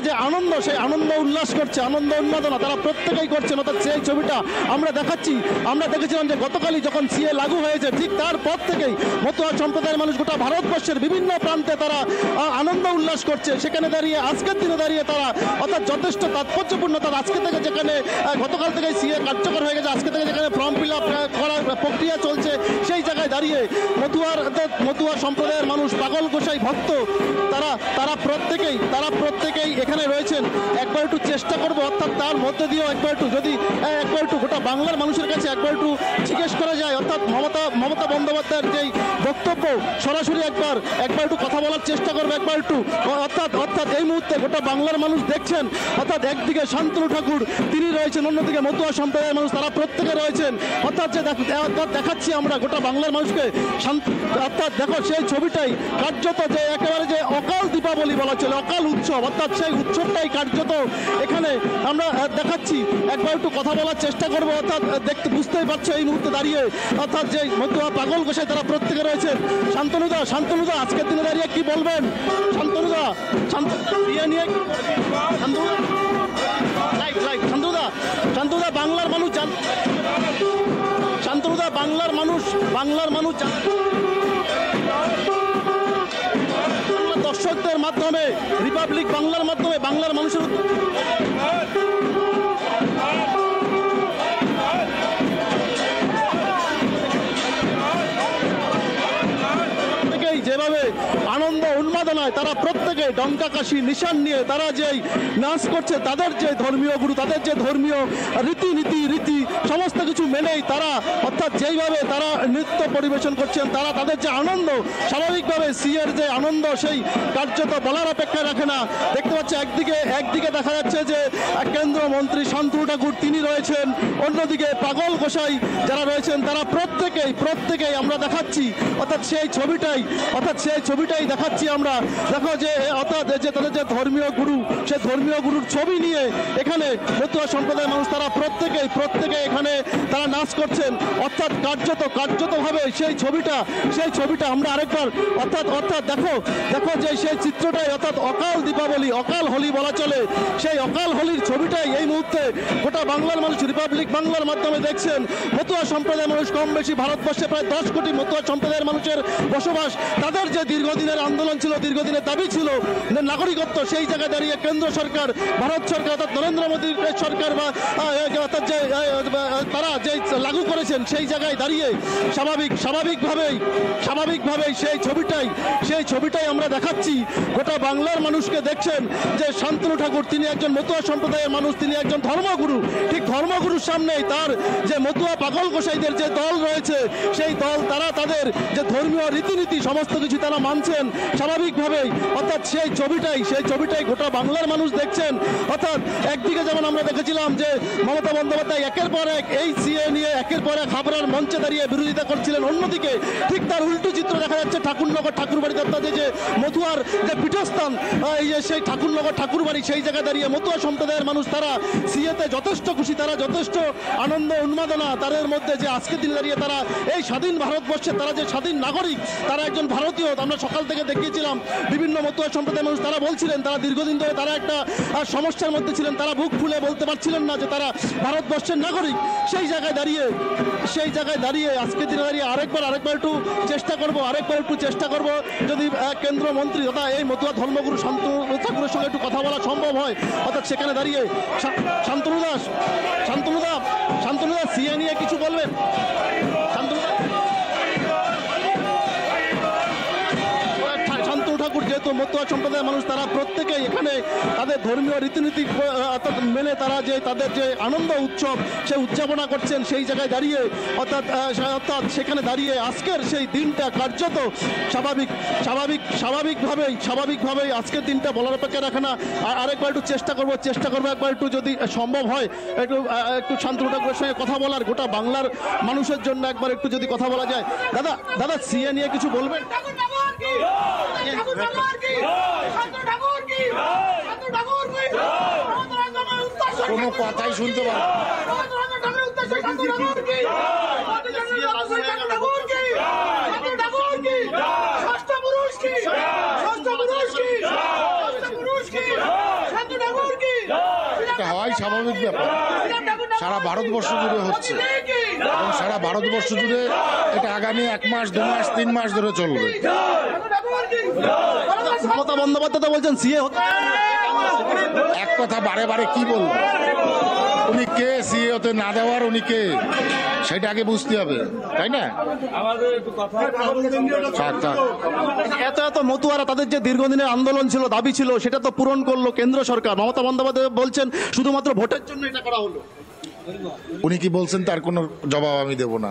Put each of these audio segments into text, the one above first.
যে আনন্দ, সেই আনন্দ উল্লাস করছে, আনন্দ উন্মাদনা তারা প্রত্যেকেই করছেন। অর্থাৎ সেই ছবিটা আমরা দেখাচ্ছি। আমরা দেখেছিলাম যে গতকালই যখন সিএ লাগু হয়েছে, ঠিক তারপর থেকেই মতুয়া সম্প্রদায়ের মানুষ গোটা ভারতবর্ষের বিভিন্ন প্রান্তে তারা আনন্দ উল্লাস করছে। সেখানে দাঁড়িয়ে আজকের দিনে দাঁড়িয়ে তারা অর্থাৎ যথেষ্ট তাৎপর্যপূর্ণ, তার আজকে থেকে যেখানে গতকাল থেকে সিএ কার্যকর হয়ে গেছে, আজকে থেকে যেখানে ফর্ম ফিল আপ করার প্রক্রিয়া চলছে, সেই জায়গায় দাঁড়িয়ে মতুয়া সম্প্রদায়ের মানুষ, পাগল গোসাই ভক্ত, তারা প্রত্যেকেই এখানে রয়েছেন। একবার একটু চেষ্টা করবো, অর্থাৎ তার মধ্যে দিয়েও একবার একটু গোটা বাংলার মানুষের কাছে একবার একটু জিজ্ঞেস করা যায়, অর্থাৎ মমতা বন্দ্যোপাধ্যায়ের যেই বক্তব্য সরাসরি একবার একটু কথা বলার চেষ্টা করবো। একবার একটু অর্থাৎ এই মুহূর্তে গোটা বাংলার মানুষ দেখছেন, অর্থাৎ একদিকে শান্তনু ঠাকুর তিনি রয়েছেন, অন্যদিকে মতুয়া সম্প্রদায়ের মানুষ তারা প্রত্যেকে রয়েছেন। অর্থাৎ যে দেখাচ্ছি আমরা গোটা বাংলার মানুষকে, অর্থাৎ দেখো সেই ছবিটাই কার্যত যে একেবারে যে অকাল দীপাবলি বলা চলে, অকাল উৎসব, অর্থাৎ সেই উৎসবটাই কার্যত এখানে আমরা দেখাচ্ছি। একবার একটু কথা বলার চেষ্টা করবো। অর্থাৎ বুঝতেই পারছো এই মুহূর্তে দাঁড়িয়ে, অর্থাৎ যে মতুয়া পাগল গোসাই তারা প্রত্যেকে রয়েছেন। শান্তনুদা আজকের দিনে দাঁড়িয়ে কি বলবেন? শান্তনুদা বাংলার মানুষ শান্তনুদা বাংলার মানুষ দর্শকদের মাধ্যমে, রিপাবলিক বাংলার মাধ্যমে বাংলার মানুষের যেভাবে আনন্দ উন্মাদনায় তারা প্রত্যেকে ডঙ্কা কাশি নিশান নিয়ে তারা যেই নাচ করছে, তাদের যে ধর্মীয় গুরু, তাদের যে ধর্মীয় রীতি সমস্ত কিছু মেনেই তারা, অর্থাৎ যেইভাবে তারা নৃত্য পরিবেশন করছেন, তারা তাদের যে আনন্দ, স্বাভাবিকভাবে সিএর যে আনন্দ সেই কার্যত বলার অপেক্ষা রাখে না। দেখতে পাচ্ছি একদিকে দেখা যাচ্ছে যে কেন্দ্রমন্ত্রী শান্তনু ঠাকুর তিনি রয়েছেন, অন্যদিকে পাগল গোসাই যারা রয়েছেন তারা প্রত্যেকেই আমরা দেখাচ্ছি। অর্থাৎ সেই ছবিটাই দেখাচ্ছি আমরা। দেখো যে অর্থাৎ যে তাদের যে ধর্মীয় গুরু, সেই ধর্মীয় গুরুর ছবি নিয়ে এখানে মতুয়া সম্প্রদায়ের মানুষ তারা প্রত্যেকে এখানে তারা নাচ করছেন। অর্থাৎ কার্যতভাবে সেই ছবিটা আমরা আরেকবার অর্থাৎ দেখো যে সেই চিত্রটাই, অর্থাৎ অকাল দীপাবলি, অকাল হোলি বলা চলে, সেই অকাল হোলির ছবিটাই এই মুহূর্তে গোটা বাংলার মানুষ রিপাবলিক বাংলার মাধ্যমে দেখছেন। মতুয়া সম্প্রদায়ের মানুষ কম বেশি ভারতবর্ষে প্রায় 10 কোটি মতুয়া সম্প্রদায়ের মানুষের বসবাস। তাদের যে দীর্ঘদিনের আন্দোলন ছিল, দীর্ঘদিনের দাবি ছিল নাগরিকত্ব, সেই জায়গায় দাঁড়িয়ে কেন্দ্র সরকার, ভারত সরকার অর্থাৎ নরেন্দ্র মোদীর সরকার বা অর্থাৎ যে তারা যে লাগু করেছেন, সেই জায়গায় দাঁড়িয়ে স্বাভাবিকভাবেই সেই ছবিটাই আমরা দেখাচ্ছি। গোটা বাংলার মানুষকে দেখছেন যে শান্তনু ঠাকুর তিনি একজন মতুয়া সম্প্রদায়ের মানুষ, তিনি একজন ধর্মগুরু। ঠিক ধর্মগুরুর সামনেই তার যে মতুয়া পাগল গোসাইদের যে দল রয়েছে, সেই দল তারা তাদের যে ধর্মীয় রীতিনীতি সমস্ত কিছু তারা মানছেন স্বাভাবিকভাবেই। অর্থাৎ সেই ছবিটাই গোটা বাংলার মানুষ দেখছেন। অর্থাৎ একদিকে যেমন আমরা দেখেছিলাম যে মমতা বন্দ্যোপাধ্যায় একের পর এক এই সিএ নিয়ে একের পর এক হাবড়ার মঞ্চে দাঁড়িয়ে বিরোধিতা করছিলেন, অন্যদিকে ঠিক তার উল্টো চিত্র দেখা যাচ্ছে ঠাকুরনগর ঠাকুরবাড়ি, অর্থাৎ যে মতুয়ার যে পীঠস্থান, এই যে সেই ঠাকুরনগর ঠাকুরবাড়ি, সেই জায়গায় দাঁড়িয়ে মতুয়া সম্প্রদায়ের মানুষ তারা সিএতে যথেষ্ট খুশি, তারা যথেষ্ট আনন্দ উন্মাদনা তাদের মধ্যে, যে আজকের দিনে দাঁড়িয়ে তারা এই স্বাধীন ভারতবর্ষে তারা যে স্বাধীন নাগরিক, তারা একজন ভারতীয়। আমরা সকাল থেকে দেখিয়েছিলাম বিভিন্ন মতুয়া সম্প্রদায়ের মানুষ তারা বলছিলেন তারা দীর্ঘদিন ধরে তারা একটা সমস্যার মধ্যে ছিলেন, তারা বুক ফুলে বলতে পারছিলেন না যে তারা ভারতবর্ষের নাগরিক। সেই জায়গায় দাঁড়িয়ে আজকের দিনে দাঁড়িয়ে আরেকবার একটু চেষ্টা করব যদি কেন্দ্রমন্ত্রী তথা এই মতুয়া ধর্মগুরু শান্তনু ঠাকুরের সঙ্গে একটু কথা বলা সম্ভব হয়। অর্থাৎ সেখানে দাঁড়িয়ে শান্তনু দাস সিএ নিয়ে কিছু বলবেন? যেহেতু মতুয়া সম্প্রদায়ের মানুষ তারা প্রত্যেকেই এখানে তাদের ধর্মীয় রীতিনীতি মেনে তারা যে তাদের যে আনন্দ উৎসব সে উদযাপনা করছেন, সেই জায়গায় দাঁড়িয়ে অর্থাৎ সেখানে দাঁড়িয়ে আজকের সেই দিনটা কার্যত স্বাভাবিকভাবেই আজকের দিনটা বলার অপেক্ষা রাখে না। আরেকবার একটু চেষ্টা করবো একবার একটু যদি সম্ভব হয় একটু শান্তনু ঠাকুরের সঙ্গে কথা বলার, গোটা বাংলার মানুষের জন্য একবার একটু যদি কথা বলা যায়। দাদা সিএ নিয়ে কিছু বলবেন? কোনো কথাই শুনতে পারে এটা হওয়াই স্বাভাবিক ব্যাপার। সারা ভারতবর্ষ জুড়ে হচ্ছে এবং সারা ভারতবর্ষ জুড়ে এটা আগামী 1 মাস 2 মাস 3 মাস ধরে চলবে। মমতা বন্দ্যোপাধ্যায় তো বলছেন সিএ হতে এক কথা বারে বারে কি বলবো? উনি কে সিএ হতে না দেওয়ার? উনি কে সেটা আগে বুঝতে হবে, তাই না? থাক, থাক। এত এত মতুয়ারা তাদের যে দীর্ঘদিনের আন্দোলন ছিল, দাবি ছিল, সেটা তো পূরণ করলো কেন্দ্র সরকার। মমতা বন্দ্যোপাধ্যায় বলছেন শুধুমাত্র ভোটের জন্য এটা করা হলো। উনি কি বলছেন তার কোনো জবাব আমি দেব না।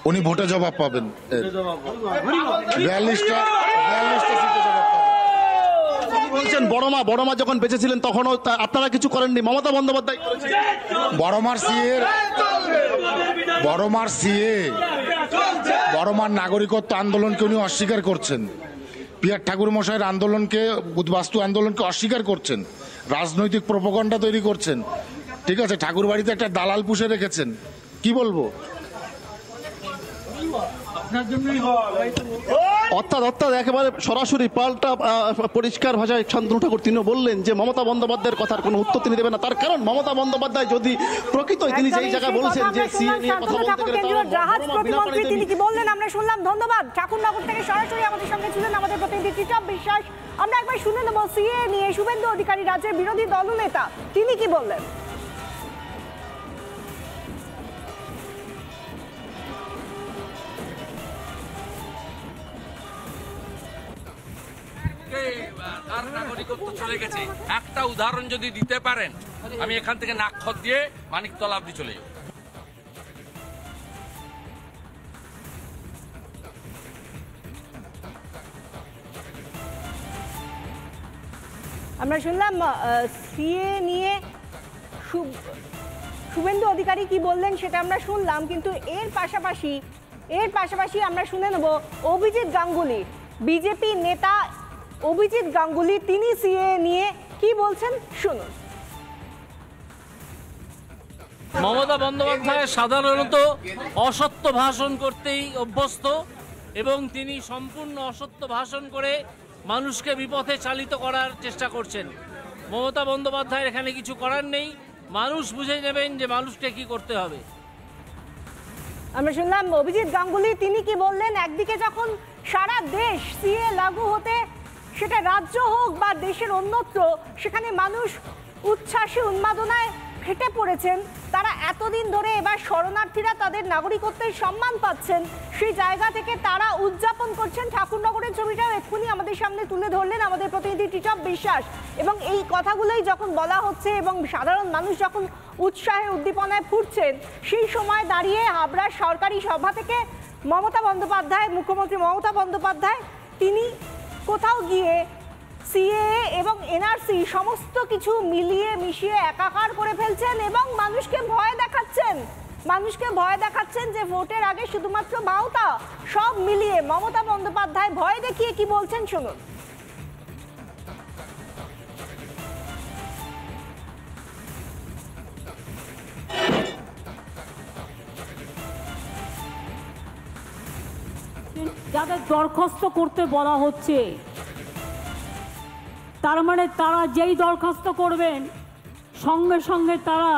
উনি ভোটে জবাব পাবেন। 42টা সিটে জবাব পাবেন। বলছেন বড় মা যখন বেঁচে ছিলেন তখনও আপনারা কিছু করেননি, মমতা বন্দ্যোপাধ্যায় করেছেন। বড় মার নাগরিকত্ব আন্দোলনকে উনি অস্বীকার করছেন। পিয়ার ঠাকুর মশাইয়ের আন্দোলনকে, বাস্তু আন্দোলনকে অস্বীকার করছেন, রাজনৈতিক প্রোপাগান্ডা তৈরি করছেন। ঠিক আছে, ঠাকুর বাড়িতে একটা দালাল পুষে রেখেছেন। কি বলবো? অর্থাৎ একেবারে সরাসরি পাল্টা পরিষ্কার ভাষায় শান্তনু ঠাকুর তিনি বললেন যে মমতা বন্দ্যোপাধ্যায়ের কথার কোনো উত্তর তিনি দেবেন না। তার কারণ মমতা বন্দ্যোপাধ্যায় যদি প্রকৃতই তিনি যেই জায়গায় বলছেন যে সিএ নিয়ে কথা বলতে গেলে জাহাজ প্রতিমন্ত্রী তিনি কি বললেন আমরা শুনলাম। ধন্যবাদ। ঠাকুরনগর থেকে সরাসরি আমাদের সঙ্গে ছিলেন আমাদের প্রতিনিধি টিটপ বিশ্বাস। আমরা একবার শুনে নেব সিএ নিয়ে শুভেন্দু অধিকারী রাজ্যের বিরোধী দলনেতা তিনি কি বললেন। তার নাগরিকত্ব চলে গেছে, একটা উদাহরণ যদি দিতে পারেন আমি এখান থেকে নাকখত দিয়ে মানিকতলা অব্দি চলে যাব। আমরা শুনলাম সিএ নিয়ে শুভেন্দু অধিকারী কি বললেন সেটা আমরা শুনলাম, কিন্তু এর পাশাপাশি আমরা শুনে নেব অভিজিৎ গাঙ্গুলি, বিজেপি নেতা অভিজিৎ গাঙ্গুলি তিনি সিএ নিয়ে কি বলছেন শুনুন। মমতা বন্দ্যোপাধ্যায় সাধারণত অসত্য ভাষণ করতেই অভ্যস্ত এবং তিনি সম্পূর্ণ অসত্য ভাষণ করে মানুষকে বিপথে চালিত করার চেষ্টা করছেন। মমতা বন্দ্যোপাধ্যায়ের এখানে কিছু করার নেই, মানুষ বুঝে নেবেন যে মানুষকে কি করতে হবে। আমরা শুনলাম অভিজিৎ গাঙ্গুলি তিনি কি বললেন। একদিকে যখন সারা দেশ সিএ লাগু হতে, সেটা রাজ্য হোক বা দেশের অন্যত্র, সেখানে মানুষ উচ্ছ্বাসে উন্মাদনায় ফেটে পড়েছেন। তারা এতদিন ধরে এবার শরণার্থীরা তাদের নাগরিকত্বের সম্মান পাচ্ছেন, সেই জায়গা থেকে তারা উদযাপন করছেন। ঠাকুরনগরের ছবিটাও এক্ষুনি আমাদের সামনে তুলে ধরলেন আমাদের প্রতিনিধি টিটপ বিশ্বাস। এবং এই কথাগুলোই যখন বলা হচ্ছে এবং সাধারণ মানুষ যখন উৎসাহে উদ্দীপনায় ফুটছেন, সেই সময় দাঁড়িয়ে হাবড়ার সরকারি সভা থেকে মুখ্যমন্ত্রী মমতা বন্দ্যোপাধ্যায় তিনি কোথাও গিয়ে সিএএ এবং এনআরসি সমস্ত কিছু মিলিয়ে মিশিয়ে একাকার করে ফেলছেন এবং মানুষকে ভয় দেখাচ্ছেন যে ভোটের আগে শুধুমাত্র বাউতা। সব মিলিয়ে মমতা বন্দ্যোপাধ্যায় ভয় দেখিয়ে কি বলছেন শুনুন। যাদের দরখাস্ত করতে বলা হচ্ছে, তার মানে তারা যেই দরখাস্ত করবেন সঙ্গে সঙ্গে তারা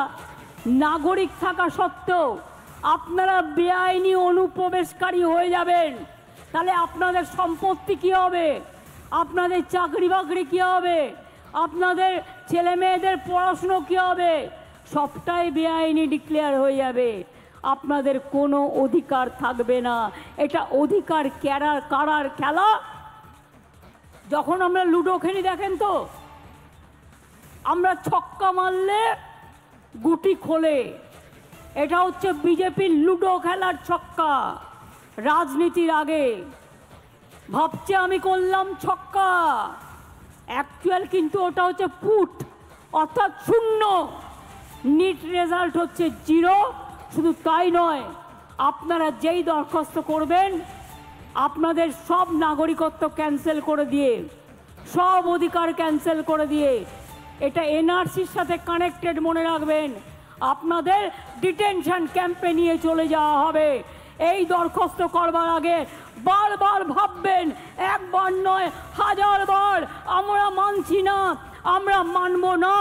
নাগরিক থাকা সত্ত্বেও আপনারা বেআইনি অনুপ্রবেশকারী হয়ে যাবেন। তাহলে আপনাদের সম্পত্তি কী হবে, আপনাদের চাকরি বাকরি কী হবে, আপনাদের ছেলে মেয়েদের পড়াশুনো কী হবে, সবটাই বেআইনি ডিক্লেয়ার হয়ে যাবে। আপনাদের কোনো অধিকার থাকবে না। এটা অধিকার কারার খেলা। যখন আমরা লুডো খেলি দেখেন তো, আমরা ছক্কা মারলে গুটি খোলে। এটা হচ্ছে বিজেপির লুডো খেলার ছক্কা। রাজনীতির আগে ভাবছে আমি করলাম ছক্কা, অ্যাকচুয়াল কিন্তু ওটা হচ্ছে পুট, অর্থাৎ শূন্য। নিট রেজাল্ট হচ্ছে 0। শুধু তাই নয়, আপনারা যেই দরখাস্ত করবেন আপনাদের সব নাগরিকত্ব ক্যান্সেল করে দিয়ে, সব অধিকার ক্যান্সেল করে দিয়ে, এটা এনআরসির সাথে কানেক্টেড মনে রাখবেন, আপনাদের ডিটেনশন ক্যাম্পে নিয়ে চলে যাওয়া হবে। এই দরখাস্ত করবার আগে বারবার ভাববেন, একবার নয় 1000 বার, আমরা মানছি না, আমরা মানব না।